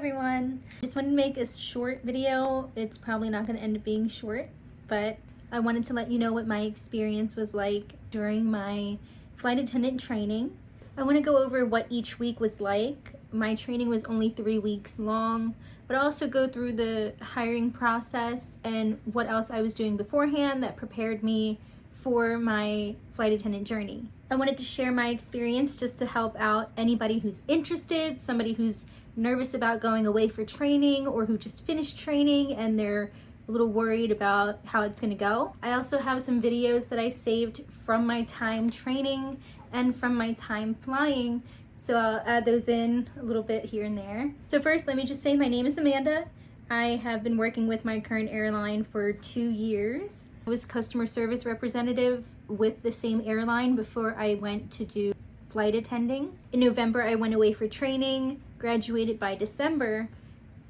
everyone. Just wanted to make a short video. It's probably not going to end up being short, but I wanted to let you know what my experience was like during my flight attendant training. I want to go over what each week was like. My training was only 3 weeks long, but I'll also go through the hiring process and what else I was doing beforehand that prepared me for my flight attendant journey. I wanted to share my experience just to help out anybody who's interested, somebody who's nervous about going away for training or who just finished training and they're a little worried about how it's going to go. I also have some videos that I saved from my time training and from my time flying, so I'll add those in a little bit here and there. So first, let me just say my name is Amanda. I have been working with my current airline for 2 years. I was customer service representative with the same airline before I went to do flight attending. In November, I went away for training, graduated by December,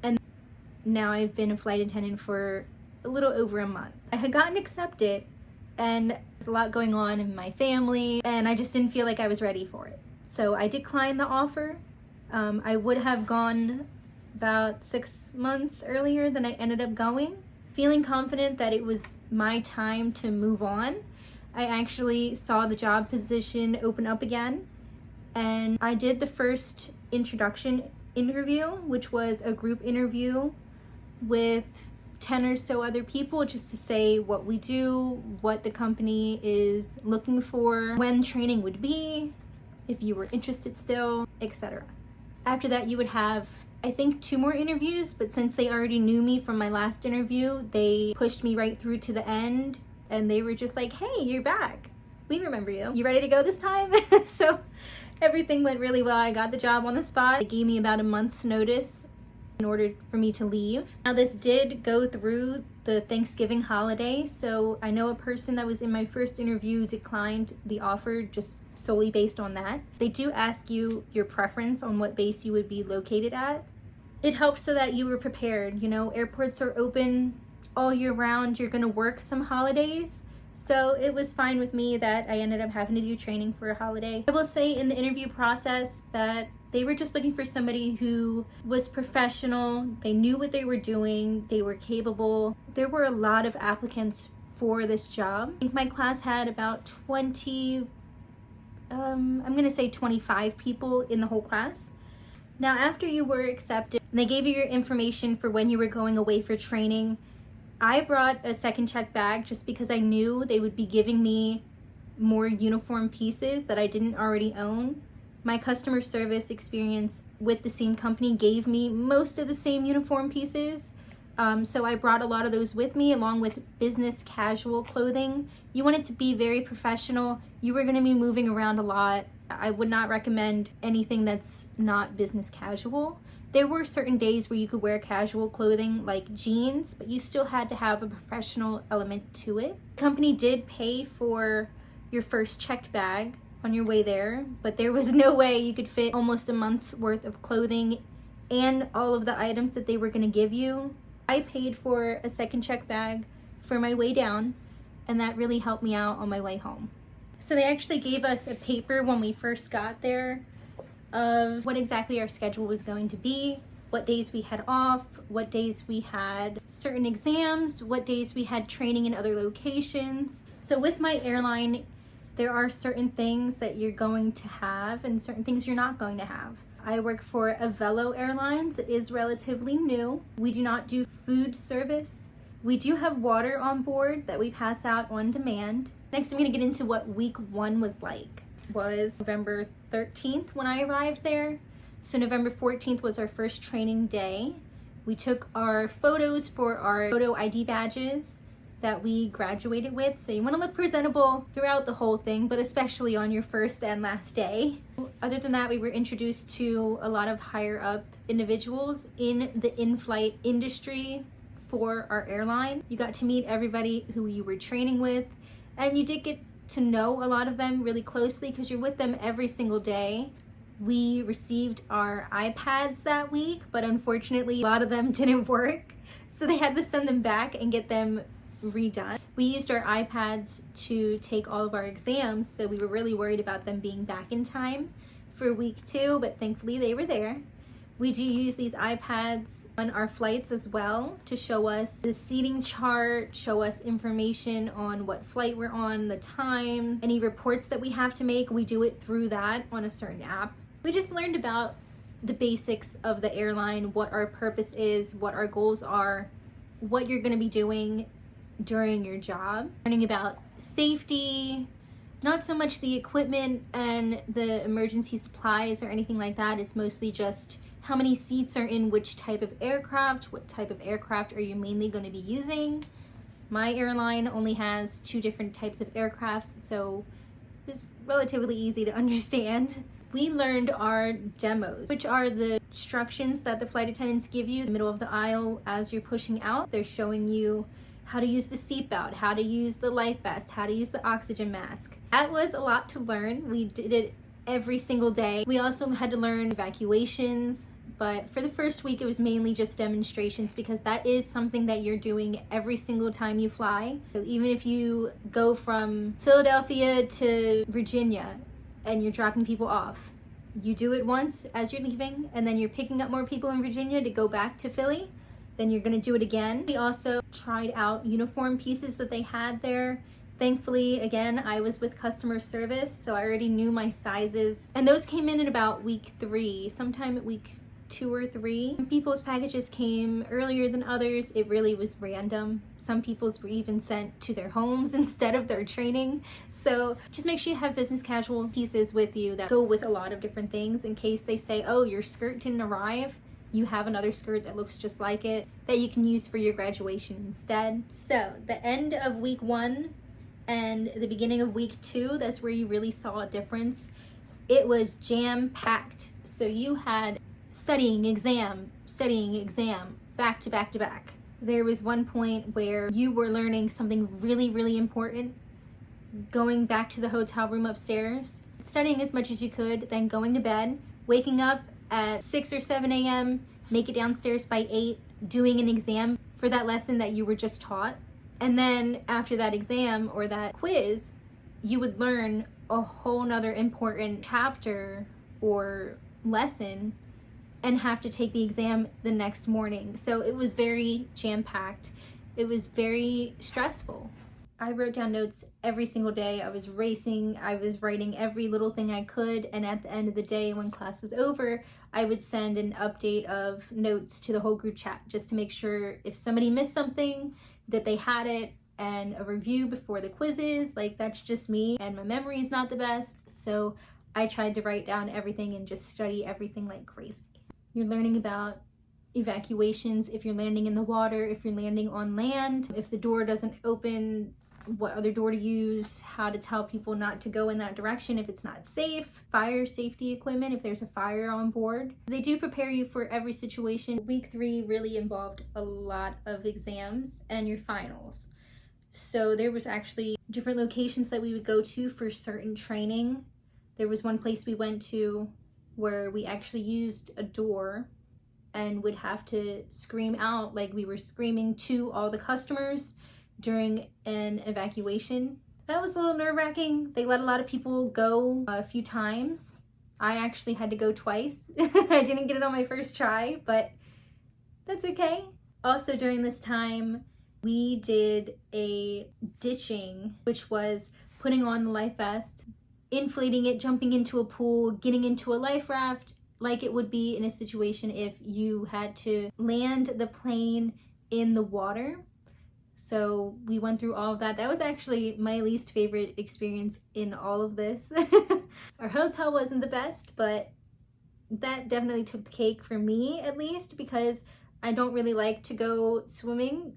and now I've been a flight attendant for a little over a month. I had gotten accepted, and there's a lot going on in my family, and I just didn't feel like I was ready for it. So I declined the offer. I would have gone about 6 months earlier than I ended up going. Feeling confident that it was my time to move on, I actually saw the job position open up again, and I did the first introduction interview, which was a group interview with 10 or so other people, just to say what we do, what the company is looking for, when training would be, if you were interested still, etc. After that, you would have, I think, 2 more interviews, but since they already knew me from my last interview, they pushed me right through to the end, and they were just like, hey, you're back. We remember you. You ready to go this time? So everything went really well. I got the job on the spot. They gave me about a month's notice in order for me to leave. Now, this did go through the Thanksgiving holiday, so I know a person that was in my first interview declined the offer just solely based on that. They do ask you your preference on what base you would be located at. It helps so that you were prepared. You know, airports are open all year round. You're gonna work some holidays. So it was fine with me that I ended up having to do training for a holiday. I will say in the interview process that they were just looking for somebody who was professional. They knew what they were doing. They were capable. There were a lot of applicants for this job. I think my class had about 25 people in the whole class. Now, after you were accepted, and they gave you your information for when you were going away for training, I brought a second check bag just because I knew they would be giving me more uniform pieces that I didn't already own. My customer service experience with the same company gave me most of the same uniform pieces. So I brought a lot of those with me, along with business casual clothing. You want it to be very professional. You were going to be moving around a lot. I would not recommend anything that's not business casual. There were certain days where you could wear casual clothing like jeans, but you still had to have a professional element to it. The company did pay for your first checked bag on your way there, but there was no way you could fit almost a month's worth of clothing and all of the items that they were going to give you. I paid for a second check bag for my way down, and that really helped me out on my way home. So they actually gave us a paper when we first got there of what exactly our schedule was going to be, what days we had off, what days we had certain exams, what days we had training in other locations. So with my airline, there are certain things that you're going to have and certain things you're not going to have. I work for Avelo Airlines. It is relatively new. We do not do food service. We do have water on board that we pass out on demand. Next, I'm going to get into what week 1 was like. It was November 13th when I arrived there. So November 14th was our first training day. We took our photos for our photo ID badges that we graduated with. So you want to look presentable throughout the whole thing, but especially on your first and last day. Other than that, we were introduced to a lot of higher up individuals in the in-flight industry for our airline. You got to meet everybody who you were training with, and you did get to know a lot of them really closely because you're with them every single day. We received our iPads that week, but unfortunately a lot of them didn't work, so they had to send them back and get them redone. We used our iPads to take all of our exams, so we were really worried about them being back in time for week 2, but thankfully they were there. We do use these iPads on our flights as well to show us the seating chart, show us information on what flight we're on, the time, any reports that we have to make. We do it through that on a certain app. We just learned about the basics of the airline, what our purpose is, what our goals are, what you're going to be doing during your job. Learning about safety, not so much the equipment and the emergency supplies or anything like that. It's mostly just how many seats are in which type of aircraft, what type of aircraft are you mainly going to be using. My airline only has 2 different types of aircrafts, so it was relatively easy to understand. We learned our demos, which are the instructions that the flight attendants give you in the middle of the aisle as you're pushing out. They're showing you how to use the seatbelt, how to use the life vest, how to use the oxygen mask. That was a lot to learn. We did it every single day. We also had to learn evacuations, but for the first week it was mainly just demonstrations because that is something that you're doing every single time you fly. So even if you go from Philadelphia to Virginia and you're dropping people off, you do it once as you're leaving, and then you're picking up more people in Virginia to go back to Philly, then you're gonna do it again. We also tried out uniform pieces that they had there. Thankfully, again, I was with customer service, so I already knew my sizes. And those came in at about week 3, sometime at week 2 or 3. Some people's packages came earlier than others. It really was random. Some people's were even sent to their homes instead of their training. So just make sure you have business casual pieces with you that go with a lot of different things in case they say, oh, your skirt didn't arrive. You have another skirt that looks just like it that you can use for your graduation instead. So the end of week 1 and the beginning of week 2, that's where you really saw a difference. It was jam-packed. So you had studying, exam, back to back to back. There was one point where you were learning something really, really important, going back to the hotel room upstairs, studying as much as you could, then going to bed, waking up at 6 or 7 a.m., make it downstairs by 8, doing an exam for that lesson that you were just taught. And then after that exam or that quiz, you would learn a whole nother important chapter or lesson and have to take the exam the next morning. So it was very jam-packed. It was very stressful. I wrote down notes every single day. I was racing. I was writing every little thing I could. And at the end of the day, when class was over, I would send an update of notes to the whole group chat just to make sure if somebody missed something that they had it, and a review before the quizzes. Like, that's just me, and my memory is not the best. So I tried to write down everything and just study everything like crazy. You're learning about evacuations, if you're landing in the water, if you're landing on land, if the door doesn't open, what other door to use, how to tell people not to go in that direction if it's not safe, fire safety equipment if there's a fire on board. They do prepare you for every situation. Week 3 really involved a lot of exams and your finals. So there was actually different locations that we would go to for certain training. There was one place we went to where we actually used a door and would have to scream out like we were screaming to all the customers during an evacuation. That was a little nerve-wracking. They let a lot of people go a few times. I actually had to go twice. I didn't get it on my first try, but that's okay. Also during this time, we did a ditching, which was putting on the life vest, inflating it, jumping into a pool, getting into a life raft, like it would be in a situation if you had to land the plane in the water. So we went through all of that. That was actually my least favorite experience in all of this. Our hotel wasn't the best, but that definitely took the cake for me, at least, because I don't really like to go swimming.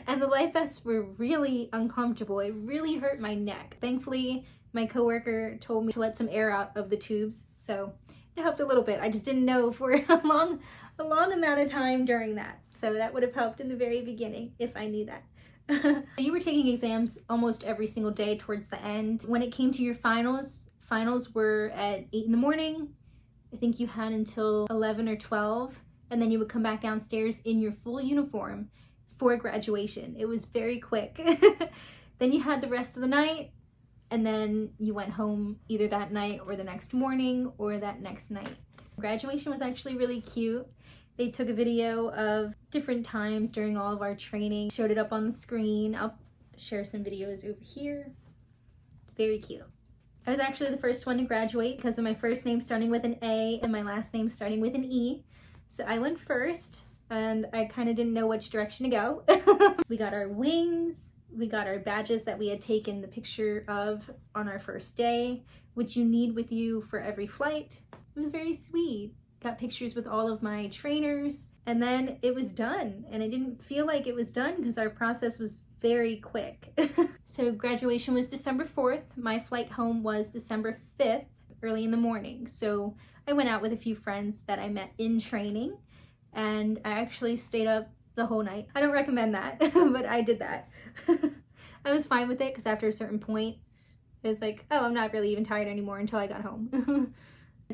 And the life vests were really uncomfortable. It really hurt my neck. Thankfully, my coworker told me to let some air out of the tubes, so it helped a little bit. I just didn't know for a long amount of time during that. So that would have helped in the very beginning if I knew that. You were taking exams almost every single day towards the end. When it came to your finals were at 8 in the morning. I think you had until 11 or 12, and then you would come back downstairs in your full uniform for graduation. It was very quick. Then you had the rest of the night, and then you went home either that night or the next morning or that next night. Graduation was actually really cute. They took a video of different times during all of our training, showed it up on the screen. I'll share some videos over here. Very cute. I was actually the first one to graduate because of my first name starting with an A and my last name starting with an E. So I went first and I kind of didn't know which direction to go. We got our wings, we got our badges that we had taken the picture of on our first day, which you need with you for every flight. It was very sweet. Got pictures with all of my trainers, and then it was done. And it didn't feel like it was done because our process was very quick. So graduation was December 4th. My flight home was December 5th, early in the morning. So I went out with a few friends that I met in training, and I actually stayed up the whole night. I don't recommend that, but I did that. I was fine with it because after a certain point, it was like, oh, I'm not really even tired anymore until I got home.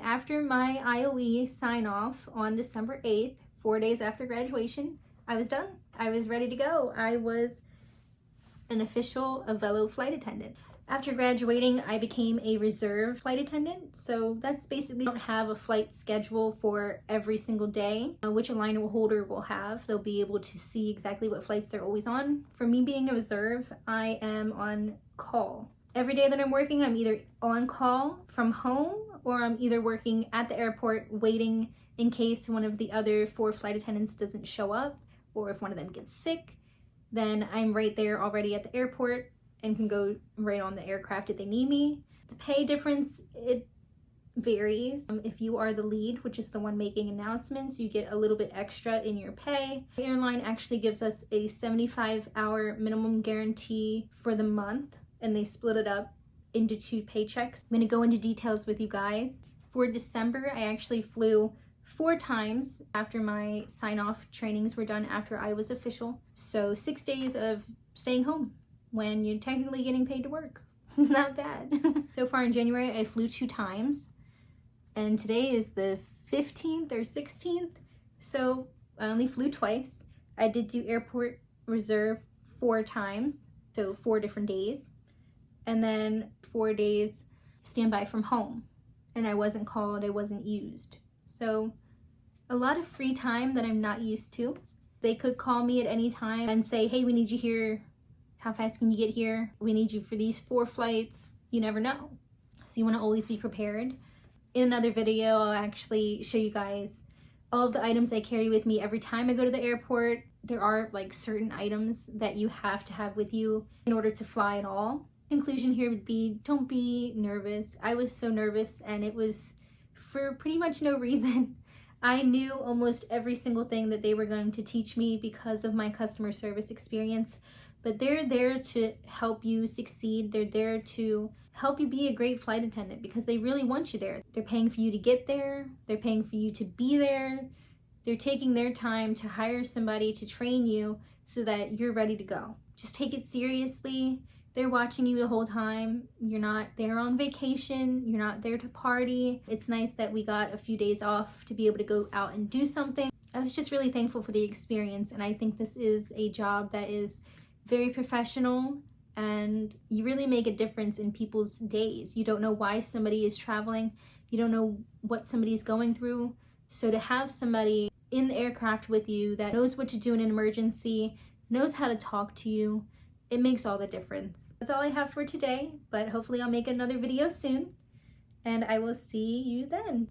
After my IOE sign off on December 8th, 4 days after graduation, I was done. I was ready to go. I was an official Avelo flight attendant. After graduating, I became a reserve flight attendant. So that's basically, don't have a flight schedule for every single day, which a line holder will have. They'll be able to see exactly what flights they're always on. For me being a reserve, I am on call. Every day that I'm working, I'm either on call from home or I'm either working at the airport waiting in case one of the other 4 flight attendants doesn't show up, or if one of them gets sick, then I'm right there already at the airport and can go right on the aircraft if they need me. The pay difference, it varies. If you are the lead, which is the one making announcements, you get a little bit extra in your pay. The airline actually gives us a 75-hour minimum guarantee for the month, and they split it up into 2 paychecks. I'm gonna go into details with you guys. For December, I actually flew 4 times after my sign-off trainings were done after I was official. So 6 days of staying home when you're technically getting paid to work. Not bad. So far in January, I flew 2 times. And today is the 15th or 16th. So I only flew twice. I did do airport reserve 4 times. So 4 different days. And then 4 days standby from home. And I wasn't called, I wasn't used. So a lot of free time that I'm not used to. They could call me at any time and say, hey, we need you here. How fast can you get here? We need you for these 4 flights. You never know. So you want to always be prepared. In another video, I'll actually show you guys all of the items I carry with me every time I go to the airport. There are like certain items that you have to have with you in order to fly at all. Conclusion here would be, don't be nervous. I was so nervous, and it was for pretty much no reason. I knew almost every single thing that they were going to teach me because of my customer service experience, but they're there to help you succeed. They're there to help you be a great flight attendant because they really want you there. They're paying for you to get there. They're paying for you to be there. They're taking their time to hire somebody to train you so that you're ready to go. Just take it seriously. They're watching you the whole time. You're not there on vacation. You're not there to party. It's nice that we got a few days off to be able to go out and do something. I was just really thankful for the experience, and I think this is a job that is very professional, and you really make a difference in people's days. You don't know why somebody is traveling. You don't know what somebody's going through. So to have somebody in the aircraft with you that knows what to do in an emergency, knows how to talk to you, it makes all the difference. That's all I have for today, but hopefully I'll make another video soon, and I will see you then.